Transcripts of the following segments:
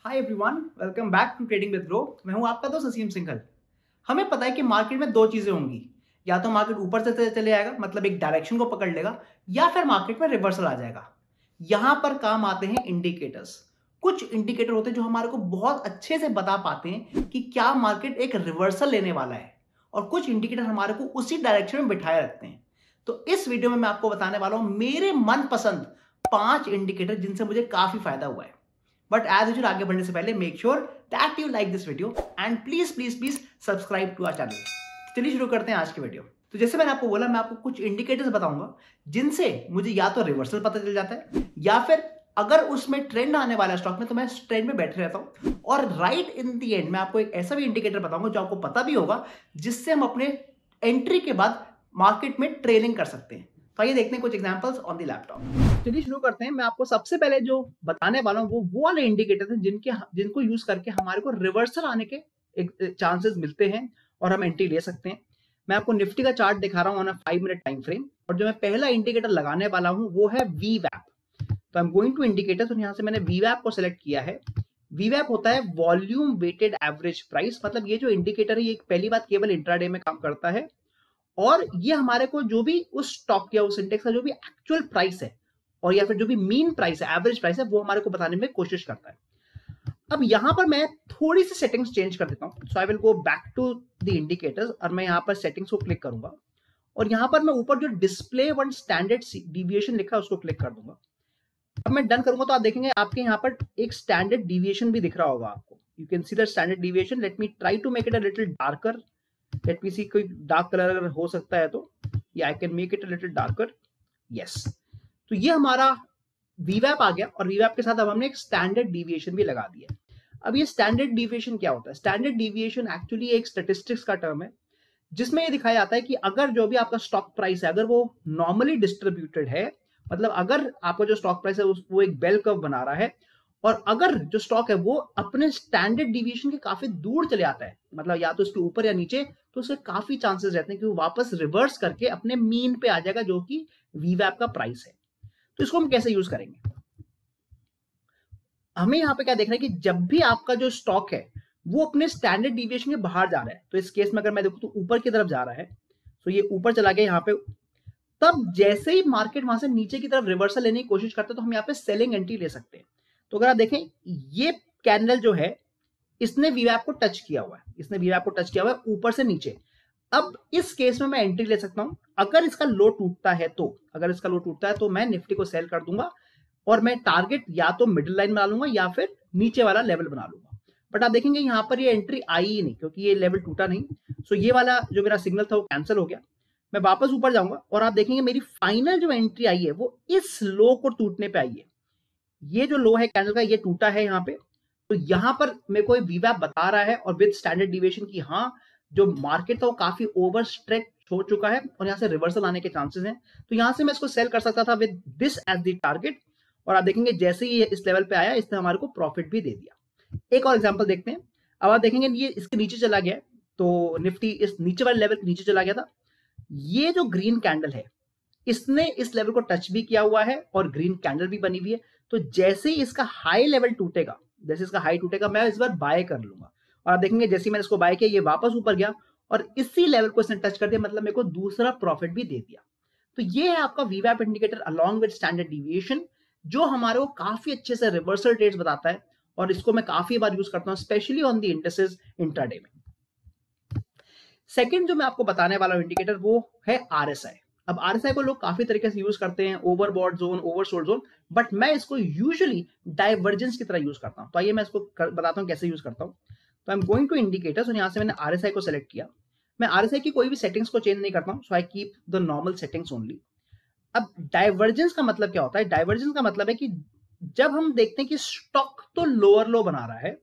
Hi everyone, welcome back to trading with Groww. मैं हूं आपका दोस्त असीम सिंघल। हमें पता है कि मार्केट में दो चीजें होंगी, या तो मार्केट ऊपर से चले आएगा, मतलब एक डायरेक्शन को पकड़ लेगा, या फिर मार्केट में रिवर्सल आ जाएगा। यहां पर काम आते हैं इंडिकेटर्स। कुछ इंडिकेटर होते हैं जो हमारे को बहुत अच्छे से बता पाते हैं कि क्या मार्केट एक रिवर्सल लेने वाला है, और कुछ इंडिकेटर हमारे को उसी डायरेक्शन में बिठाए रखते हैं। तो इस वीडियो में मैं आपको बताने वाला हूं मेरे मनपसंद 5 इंडिकेटर जिनसे मुझे काफी फायदा हुआ है। बट एज यूजुअल आगे बढ़ने से पहले make sure that you like this video and please please please subscribe to our channel. चलिए शुरू करते हैं आज की वीडियो। तो जैसे मैंने आपको बोला, मैं आपको कुछ इंडिकेटर्स बताऊंगा जिनसे मुझे या तो रिवर्सल पता चल जाता है, या फिर अगर उसमें ट्रेंड आने वाला है स्टॉक में तो मैं ट्रेंड में बैठे रहता हूं। और राइट इन दी एंड मैं आपको एक ऐसा भी इंडिकेटर बताऊंगा जो आपको पता भी होगा, जिससे हम अपने एंट्री के बाद मार्केट में ट्रेलिंग कर सकते हैं। तो आइए देखते हैं कुछ एग्जांपल्स ऑन द लैपटॉप। चलिए शुरू करते हैं। मैं आपको सबसे पहले जो बताने वाला हूं वो वाले इंडिकेटर हैं जिनको यूज करके हमारे को रिवर्सल आने के चांसेस मिलते हैं और हम एंट्री ले सकते हैं। मैं आपको निफ्टी का चार्ट दिखा रहा हूं on a 5 minute time frame, और जो मैं पहला इंडिकेटर लगाने वाला हूं वो है वीवैप। तो I am going to indicators, और यहां से मैंने वीवैप को सिलेक्ट किया है। वीवैप होता है वॉल्यूम वेटेड एवरेज प्राइस। मतलब ये जो इंडिकेटर है ये पहली बात केवल इंट्राडे में काम करता है, और ये हमारे को जो भी उस स्टॉक या उस इंडेक्स का जो भी एक्चुअल प्राइस है, और या फिर जो भी मीन प्राइस है, एवरेज प्राइस है, वो हमारे को बताने में कोशिश करता है। अब यहां पर मैं थोड़ी सी सेटिंग्स चेंज कर देता हूं। So I will go back to the indicators, और मैं यहां पर सेटिंग्स को क्लिक करूंगा, और यहां पर मैं ऊपर जो डिस्प्ले वन स्टैंडर्ड डिविएशन लिखा है उसको क्लिक कर दूंगा। अब मैं डन करूंगा तो आप देखेंगे आपके यहाँ पर एक स्टैंडर्ड डिविएशन भी दिख रहा होगा आपको। You can see the standard deviation. Let me try to make it a little darker. Let me see कोई डार्क कलर अगर हो सकता है तो, या I can make it a little darker. Yes, तो ये हमारा वीवैप आ गया, और वीवैप के साथ अब हमने एक स्टैंडर्ड डिविएशन भी लगा दिया। अब ये स्टैंडर्ड डिविएशन क्या होता है? स्टैंडर्ड डिविएशन एक्चुअली एक स्टैटिस्टिक्स का टर्म है, जिसमें ये दिखाया जाता है कि अगर जो भी आपका स्टॉक प्राइस है अगर वो नॉर्मली डिस्ट्रीब्यूटेड है, मतलब अगर आपका जो स्टॉक प्राइस है वो एक बेल कर्व बना रहा है, और अगर जो स्टॉक है वो अपने स्टैंडर्ड डिविएशन के काफी दूर चले आता है, मतलब या तो उसके ऊपर या नीचे, तो उसके काफी चांसेस रहते हैं कि वो वापस रिवर्स करके अपने मीन पे आ जाएगा, जो कि वीवैप का प्राइस है। तो इसको हम कैसे यूज करेंगे? हमें यहाँ पे क्या देखना है कि जब भी आपका जो स्टॉक है वो अपने स्टैंडर्ड डिविएशन के बाहर जा रहा है, तो इस केस में अगर मैं देखूं तो ऊपर की तरफ जा रहा है, तो ये ऊपर चला गया यहाँ पे, तब जैसे ही मार्केट वहां से नीचे की तरफ रिवर्सल लेने की कोशिश करता है तो हम यहाँ पे सेलिंग एंट्री ले सकते हैं। तो अगर आप देखें, ये कैंडल जो है इसने वीवैप को टच किया हुआ है, इसने वीवैप को टच किया हुआ है ऊपर से नीचे। अब इस केस में मैं एंट्री ले सकता हूं। अगर इसका लो टूटता है तो, अगर इसका लो टूटता है तो मैं निफ्टी को सेल कर दूंगा, और मैं टारगेट या तो मिडिल लाइन बना लूंगा या फिर नीचे वाला लेवल बना लूंगा। बट आप देखेंगे यहाँ पर ये एंट्री आई ही नहीं, क्योंकि ये लेवल टूटा नहीं। सो ये वाला जो मेरा सिग्नल था वो कैंसिल हो गया। मैं वापस ऊपर जाऊंगा, और आप देखेंगे मेरी फाइनल जो एंट्री आई है वो इस लो को टूटने पे आई है। ये जो लो है कैंडल का, ये टूटा है यहाँ पे। तो यहां पर मेरे को वीवैप बता रहा है, और विद स्टैंडर्ड डिविएशन की हाँ, जो मार्केट था वो काफी ओवर स्ट्रेच हो चुका है, और यहाँ से रिवर्सल आने के चांसेस हैं। तो यहां से मैं इसको सेल कर सकता था with this as the target, और आप देखेंगे जैसे ही इस लेवल पे आया इसने हमारे को प्रॉफिट भी दे दिया। एक और एग्जांपल देखते हैं। अब आप देखेंगे ये इसके नीचे चला गया, तो निफ्टी इस नीचे वाले लेवल के नीचे चला गया था। ये जो ग्रीन कैंडल है इसने इस लेवल को टच भी किया हुआ है, और ग्रीन कैंडल भी बनी हुई है। तो जैसे ही इसका हाई लेवल टूटेगा, जैसे इसका हाई टूटेगा, मैं इस बार बाय कर लूंगा, और आप देखेंगे जैसे ही मैंने इसको बाय किया ये वापस ऊपर गया, और इसी लेवल को इसने टच कर दिया, मतलब मेरे को दूसरा प्रॉफिट भी दे दिया। तो ये है आपका वीवैप indicator along with standard deviation, जो हमारे को काफी अच्छे से रिवर्सल ट्रेड्स बताता है, और इसको मैं काफी बार यूज करता हूं, specially on the indices intraday में। सेकंड जो मैं आपको बताने वाला हूं इंडिकेटर वो है आरएसआई। अब आरएसआई को लोग काफी तरीके से यूज करते हैं, overbought zone, oversold zone, but मैं इसको यूजुअली डाइवर्जेंस की तरह यूज करता हूं। तो आइए मैं इसको बताता हूं कैसे यूज करता हूं। तो I am going to indicators, और यहां से मैंने आरएसआई को सेलेक्ट किया। मैं आरएसआई की कोई भी सेटिंग्स को चेंज नहीं करता हूं, so I keep the normal settings only. अब डाइवर्जेंस का मतलब क्या होता है? डाइवर्जेंस का मतलब है कि जब हम देखते हैं कि स्टॉक तो लोअर लो बना रहा है,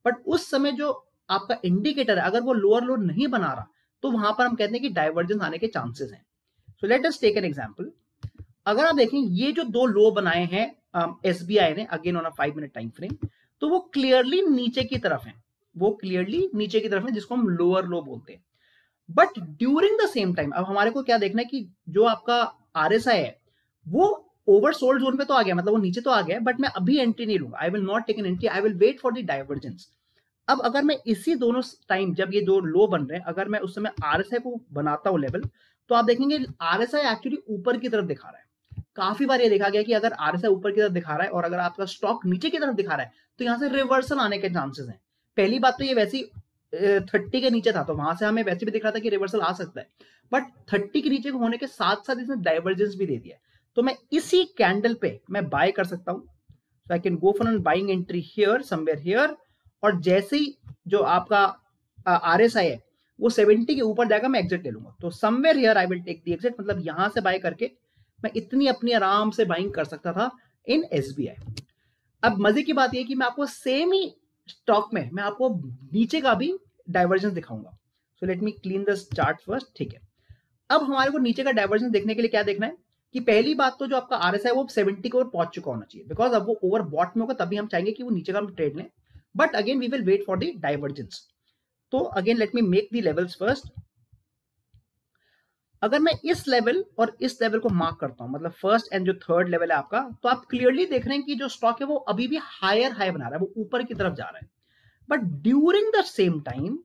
बट उस समय जो आपका इंडिकेटर है अगर वो लोअर लो नहीं बना रहा, तो वहां पर हम कहते हैं कि डाइवर्जेंस आने के चांसेस हैं। So let us take an example. अगर आप देखें ये जो दो लो बनाए हैं एसबीआई ने, again on a 5 minute time frame, तो वो क्लियरली नीचे की तरफ है, वो क्लियरली नीचे की तरफ है, जिसको हम लोअर लो बोलते हैं। But during the same time अब हमारे को क्या देखना है कि जो आपका आरएसआई है वो ओवर सोल्ड जोन पे तो आ गया, मतलब वो नीचे तो आ गया, बट मैं अभी एंट्री नहीं लूंगा, I will not take an entry, I will wait for the divergence. अब अगर मैं इसी दोनों टाइम जब ये दो लो बन रहे हैं, अगर मैं उस समय आरएसआई को बनाता हूं लेवल, तो आप देखेंगे आरएसआई एक्चुअली ऊपर की तरफ दिखा रहा है। काफी बार ये देखा गया कि अगर आरएसआई ऊपर की तरफ दिखा रहा है और अगर आपका स्टॉक नीचे की तरफ दिखा रहा है, तो यहां से रिवर्सल आने के चांसेस हैं। पहली बात तो ये वैसी 30 के नीचे था, तो वहां से हमें वैसे भी दिख रहा था कि रिवर्सल आ सकता है, बट 30 के नीचे होने के साथ साथ इसने डाइवर्जेंस भी दे दिया। तो मैं इसी कैंडल पे मैं बाय कर सकता हूं। So I can go for an buying entry here, somewhere here, और जैसे ही जो आपका आरएसआई है वो 70 के ऊपर जाएगा, मैं एग्जिट ले लूंगा। तो somewhere here I will take the exit, मतलब यहां से बाय करके मैं इतनी अपनी आराम से बाइंग कर सकता था इन एसबीआई। अब मजे की बात यह कि मैं आपको सेम ही स्टॉक में मैं आपको नीचे का भी डाइवर्जेंस दिखाऊंगा। So let me clean this chart first, ठीक है। अब हमारे को नीचे का डाइवर्जेंस देखने के लिए क्या देखना है कि पहली बात तो जो आपका आरएसआई वो 70 के ऊपर पहुंच चुका होना चाहिए, बिकॉज अब वो ओवर बॉट में होगा, तभी हम चाहेंगे कि वो नीचे का हम ट्रेड लें, but again we will wait for the divergence. तो again let me make the levels first. अगर मैं इस लेवल और इस लेवल को मार्क करता हूं, मतलब फर्स्ट एंड जो थर्ड लेवल है आपका, तो आप क्लियरली देख रहे हैं कि जो स्टॉक है वो अभी भी हायर हाई बना रहा है, वो ऊपर की तरफ जा रहा है। But during the same time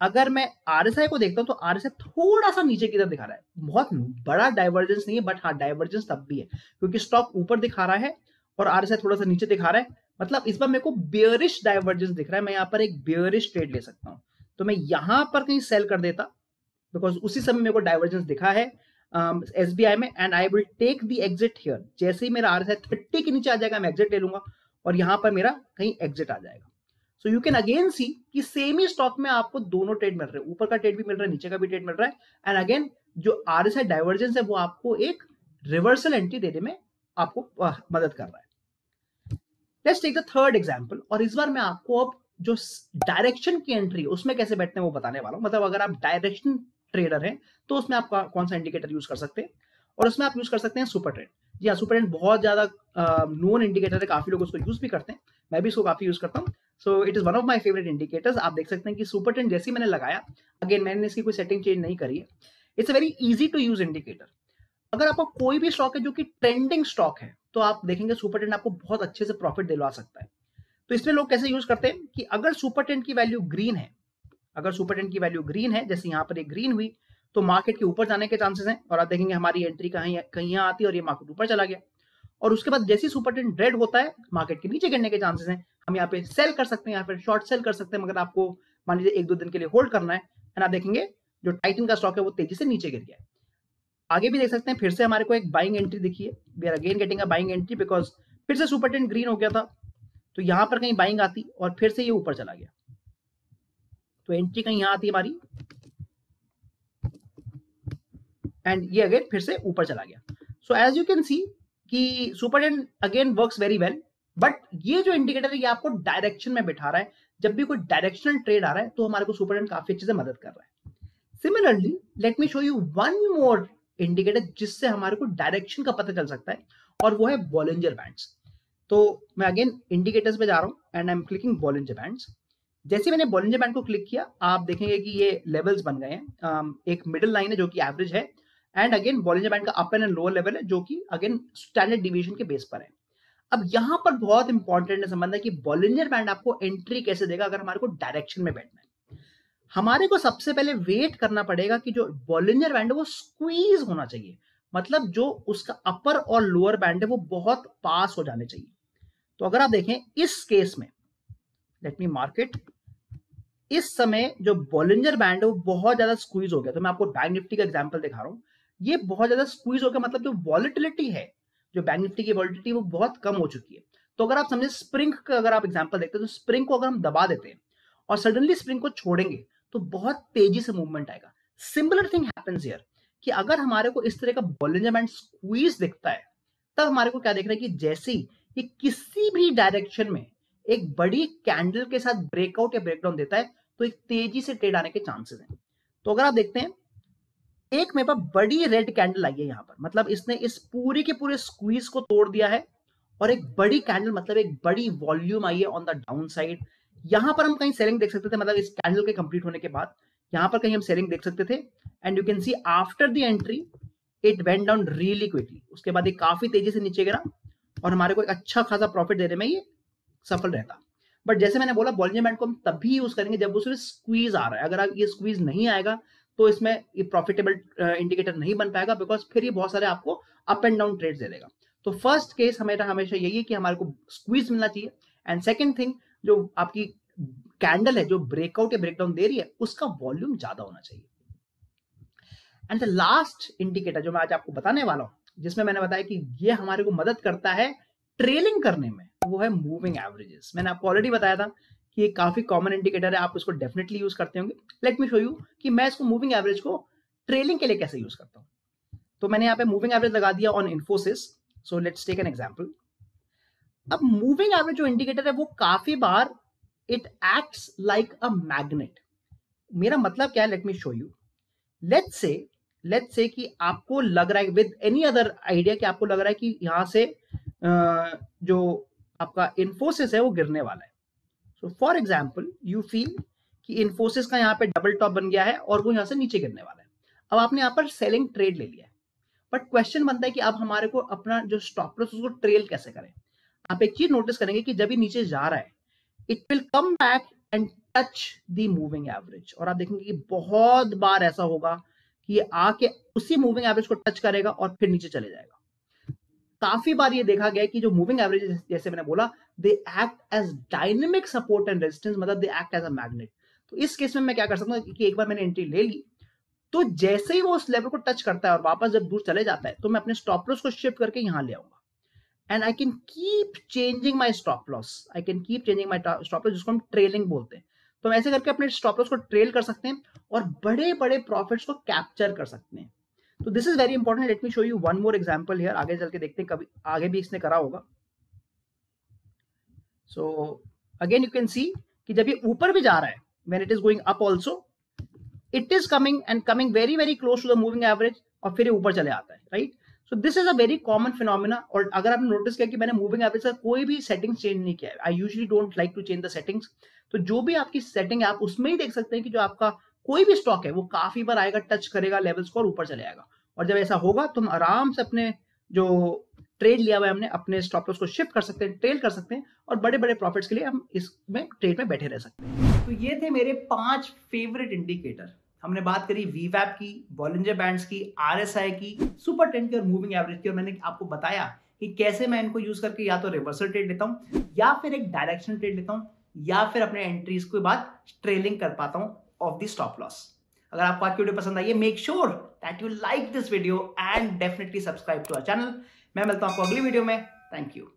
अगर मैं आरएसआई को देखता हूं, तो आरएसआई थोड़ा सा नीचे की तरफ दिखा रहा है। बहुत बड़ा डाइवर्जेंस नहीं है, बट हाँ डाइवर्जेंस तब भी है, क्योंकि स्टॉक ऊपर दिखा रहा है और आरएसआई थोड़ा सा नीचे दिखा रहा है। मतलब इस बार मेरे को बेयरिश डाइवर्जेंस दिख रहा है, मैं यहाँ पर एक बेयरिश ट्रेड ले सकता हूँ। तो मैं यहां पर कहीं सेल कर देता, बिकॉज उसी समय मेरे को डाइवर्जेंस दिखा है एसबीआई में, and I will take the exit here. जैसे ही मेरा आरएसआई 30 के नीचे आ जाएगा, मैं एग्जिट ले लूंगा और यहां पर मेरा कहीं एग्जिट आ जाएगा। सो यू कैन अगेन सी कि सेम ही स्टॉक में आपको दोनों ट्रेड मिल रहे हैं, ऊपर का ट्रेड भी मिल रहा है, नीचे का भी ट्रेड मिल रहा है, एंड अगेन जो आरएसआई डाइवर्जेंस है वो आपको एक रिवर्सल एंट्री देने में आपको मदद कर रहा है। Let's take the third example, और इस बार मैं आपको अब जो डायरेक्शन की एंट्री उसमें कैसे बैठते हैं वो बताने वाला हूं। मतलब अगर आप डायरेक्शन ट्रेडर हैं तो उसमें आप कौन सा इंडिकेटर यूज कर सकते हैं, और उसमें आप यूज कर सकते हैं सुपर ट्रेंड। जी हाँ, सुपर ट्रेंड बहुत ज्यादा नोन इंडिकेटर है, काफी लोग उसको यूज भी करते हैं, मैं भी इसको काफी यूज करता हूँ। So it is one of my favourite indicators. आप देख सकते हैं कि सुपर ट्रेंड जैसे मैंने लगाया, अगेन मैंने इसकी कोई सेटिंग चेंज नहीं करी है, it's a very easy to use indicator. अगर आपका कोई भी स्टॉक है जो कि ट्रेंडिंग स्टॉक है, तो आप देखेंगे सुपर ट्रेंड आपको बहुत अच्छे से प्रॉफिट दिलवा सकता है। तो इसमें लोग कैसे यूज करते हैं कि अगर सुपर ट्रेंड की वैल्यू ग्रीन है, अगर सुपर ट्रेंड की वैल्यू ग्रीन है, जैसे यहाँ पर एक ग्रीन हुई, तो मार्केट के ऊपर जाने के चांसेस हैं, और आप देखेंगे हमारी एंट्री कहीं कहीं यहाँ आती है और ये मार्केट ऊपर चला गया। और उसके बाद जैसे ही सुपर ट्रेंड रेड होता है, मार्केट के नीचे गिरने के चांसेस हैं। हम यहाँ पे सेल कर सकते हैं, यहाँ पे शॉर्ट सेल कर सकते हैं, मगर आपको मान लीजिए 1-2 दिन के लिए होल्ड करना है, एंड आप देखेंगे जो टाइटन का स्टॉक है वो तेजी से नीचे गिर गया है। आगे भी देख सकते हैं, फिर से हमारे को एक बाइंग एंट्री दिखी है, we are again getting a buying entry, because फिर से सुपर ट्रेंड ग्रीन हो गया था, तो यहां पर कहीं बाइंग आती और फिर से ये ऊपर चला गया, तो एंट्री कहीं यहां आती हमारी, एंड ये अगेन फिर से ऊपर चला गया। So as you can see कि super trend again works very well, but ये जो इंडिकेटर है ये आपको डायरेक्शन में बिठा रहा है। जब भी कोई डायरेक्शनल ट्रेड आ रहा है तो हमारे को सुपर ट्रेंड काफी अच्छे से मदद कर रहा है। Similarly late me show you one more indicator जिससे हमारे को डायरेक्शन का पता चल सकता है, और वो है बॉलिंजर बैंड्स। तो मैं अगेन इंडिकेटर्स पे जा रहा हूं and I am clicking Bollinger bands. जैसे मैंने बॉलिंजर बैंड को क्लिक किया, आप देखेंगे कि ये लेवल्स बन गए हैं। एक मिडिल लाइन है जो कि एवरेज है, एंड अगेन बॉलिंजर बैंड का अपर एंड लोअर लेवल है जो कि अगेन स्टैंडर्ड डिवीजन के बेस पर है। अब यहां पर बहुत इंपॉर्टेंट संबंध है कि बॉलिंजर बैंड आपको एंट्री कैसे देगा अगर हमारे को डायरेक्शन में बैठना है। हमारे को सबसे पहले वेट करना पड़ेगा कि जो बॉलिंजर बैंड है वो स्क्वीज होना चाहिए, मतलब जो उसका अपर और लोअर बैंड है वो बहुत पास हो जाने चाहिए। तो अगर आप देखें इस केस में, लेट मी मार्क इट, इस समय जो बॉलिंजर बैंड है वो बहुत ज्यादा स्क्वीज हो गया। तो मैं आपको बैंक निफ्टी का एग्जांपल दिखा रहा हूं, ये बहुत ज्यादा स्क्वीज हो गया, मतलब जो वॉलेटिलिटी है, जो बैंक निफ्टी की वॉलेटिलिटी वो बहुत कम हो चुकी है। तो अगर आप समझे स्प्रिंग का अगर आप एग्जांपल देखते हैं, तो स्प्रिंग को अगर हम दबा देते हैं और सडनली स्प्रिंग को छोड़ेंगे तो बहुत तेजी से मूवमेंट आएगा। सिमिलर थिंग हैपेंस हियर कि अगर हमारे को इस तरह का बॉलिंजर बैंड स्क्वीज दिखता है, तब हमारे को क्या देख रहा है कि जैसे ही ये किसी भी डायरेक्शन में एक बड़ी कैंडल के साथ ब्रेकआउट या ब्रेकडाउन देता है, तो एक तेजी से ट्रेड आने के चांसेस हैं। तो अगर आप देखते हैं, एक मेरे पास बड़ी रेड कैंडल आई है यहां पर, मतलब इसने इस पूरे के पूरे स्क्वीज को तोड़ दिया है, और एक बड़ी कैंडल मतलब एक बड़ी वॉल्यूम आई है ऑन द डाउन साइड। यहां पर हम कहीं सेलिंग देख सकते थे, मतलब इस कैंडल के कंप्लीट होने के बाद यहां पर कहीं हम सेलिंग देख सकते थे, and you can C after the entry it went down really quickly, उसके बाद ये काफी तेजी से नीचे गिरा और हमारे को एक अच्छा खासा प्रॉफिट देने में ये सफल रहता। बट जैसे मैंने बोला बॉलिंजर बैंड को हम तभी यूज करेंगे जब उसमें स्क्वीज आ रहा है। अगर ये स्क्वीज नहीं आएगा तो इसमें ये प्रॉफिटेबल इंडिकेटर नहीं बन पाएगा, बिकॉज फिर ये बहुत सारे आपको अप एंड डाउन ट्रेड्स दे देगा। तो फर्स्ट केस हमेशा हमेशा यही है कि हमारे को स्क्वीज मिलना चाहिए। एंड सेकेंड थिंग, जो आपकी कैंडल है जो ब्रेकआउट या ब्रेकडाउन दे रही है उसका वॉल्यूम ज्यादा होना चाहिए। एंड द लास्ट इंडिकेटर जो मैं आज आपको बताने वाला हूं, जिसमें मैंने बताया कि ये हमारे को मदद करता है ट्रेलिंग करने में, वो है मूविंग एवरेजेस। मैंने आपको ऑलरेडी बताया था कि ये काफी कॉमन इंडिकेटर है, आप उसको डेफिनेटली यूज करते होंगे। लेट मी शो यू कि मैं इसको मूविंग एवरेज को ट्रेलिंग के लिए कैसे यूज करता हूं। तो मैंने यहाँ पे मूविंग एवरेज लगा दिया on Infosys. So let's take an example. अब मूविंग एवरेज जो इंडिकेटर है वो काफी बार it acts like a magnet. मेरा मतलब क्या है, let me show you. Let's say कि आपको लग रहा है विद एनी अदर आइडिया कि आपको लग रहा है कि यहां से जो आपका इन्फोसिस है वो गिरने वाला है। So for example you feel कि इन्फोसिस का यहाँ पे डबल टॉप बन गया है और वो यहाँ से नीचे गिरने वाला है। अब आपने यहाँ पर सेलिंग ट्रेड ले लिया है, बट क्वेश्चन बनता है कि अब हमारे को अपना जो स्टॉप लॉस उसको ट्रेल कैसे करें। आप एक चीज नोटिस करेंगे कि जब ये नीचे जा रहा है it will come back and touch the moving average, और आप देखेंगे कि बहुत बार ऐसा होगा कि ये आके उसी मूविंग एवरेज को टच करेगा और फिर नीचे चले जाएगा। काफी बार ये देखा गया कि जो मूविंग एवरेज, जैसे मैंने बोला, they act as dynamic support and resistance, मतलब they act as a magnet. तो इस केस में मैं क्या कर सकता हूँ कि एक बार मैंने एंट्री ले ली तो जैसे ही वो उस लेवल को टच करता है और वापस जब दूर चले जाता है तो मैं अपने स्टॉप लॉस को शिफ्ट करके यहां ले आऊंगा and I can keep changing my stop loss. जिसको हम ट्रेलिंग बोलते हैं। तो हम ऐसे करके अपने स्टॉप लॉस को ट्रेल कर सकते हैं और बड़े बड़े प्रॉफिट्स को कैप्चर कर सकते हैं। तो this is very important. Late me show you one more example here. आगे चल के देखते हैं, कभी आगे भी इसने करा होगा। So again you can see कि जब ये ऊपर भी जा रहा है, when it is going up also, it is coming very very close to the moving average और फिर ये ऊपर चले आता है, right. So this is a very common phenomena. और अगर आपने नोटिस किया कि मैंने मूविंग एवरेज का कोई भी सेटिंग्स चेंज नहीं किया है, I usually don't like to change the settings. तो जो भी आपकी सेटिंग है आप उसमें ही देख सकते हैं कि जो आपका कोई भी स्टॉक है वो काफी बार आएगा, टच करेगा लेवल्स को और ऊपर चले आएगा। और जब ऐसा होगा तो हम आराम से अपने जो ट्रेड लिया हुआ है हमने अपने स्टॉप लॉस को शिफ्ट कर सकते हैं, ट्रेल कर सकते हैं और बड़े बड़े प्रॉफिट्स के लिए हम इसमें ट्रेड में बैठे रह सकते हैं। तो ये थे मेरे 5 फेवरेट इंडिकेटर। हमने बात करी वीवैप की, बॉलिंजर बैंड्स की, आरएसआई की, सुपर ट्रेंड की और मूविंग एवरेज की। और मैंने आपको बताया कि कैसे मैं इनको यूज करके या तो रिवर्सल ट्रेड लेता हूं या फिर एक डायरेक्शन ट्रेड लेता हूं या फिर अपने एंट्रीज के बाद ट्रेलिंग कर पाता हूं ऑफ द स्टॉप लॉस। अगर आपको आज की वीडियो पसंद आई है, make sure that you like this video and definitely subscribe to our channel. मैं मिलता हूं आपको अगली वीडियो में। Thank you.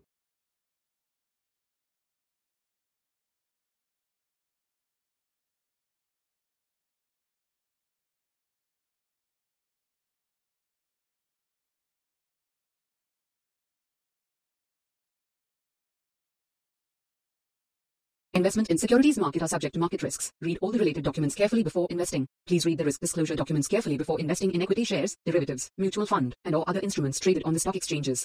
Investment in securities market are subject to market risks. Read all the related documents carefully before investing. Please read the risk disclosure documents carefully before investing in equity shares, derivatives, mutual fund, and or other instruments traded on the stock exchanges.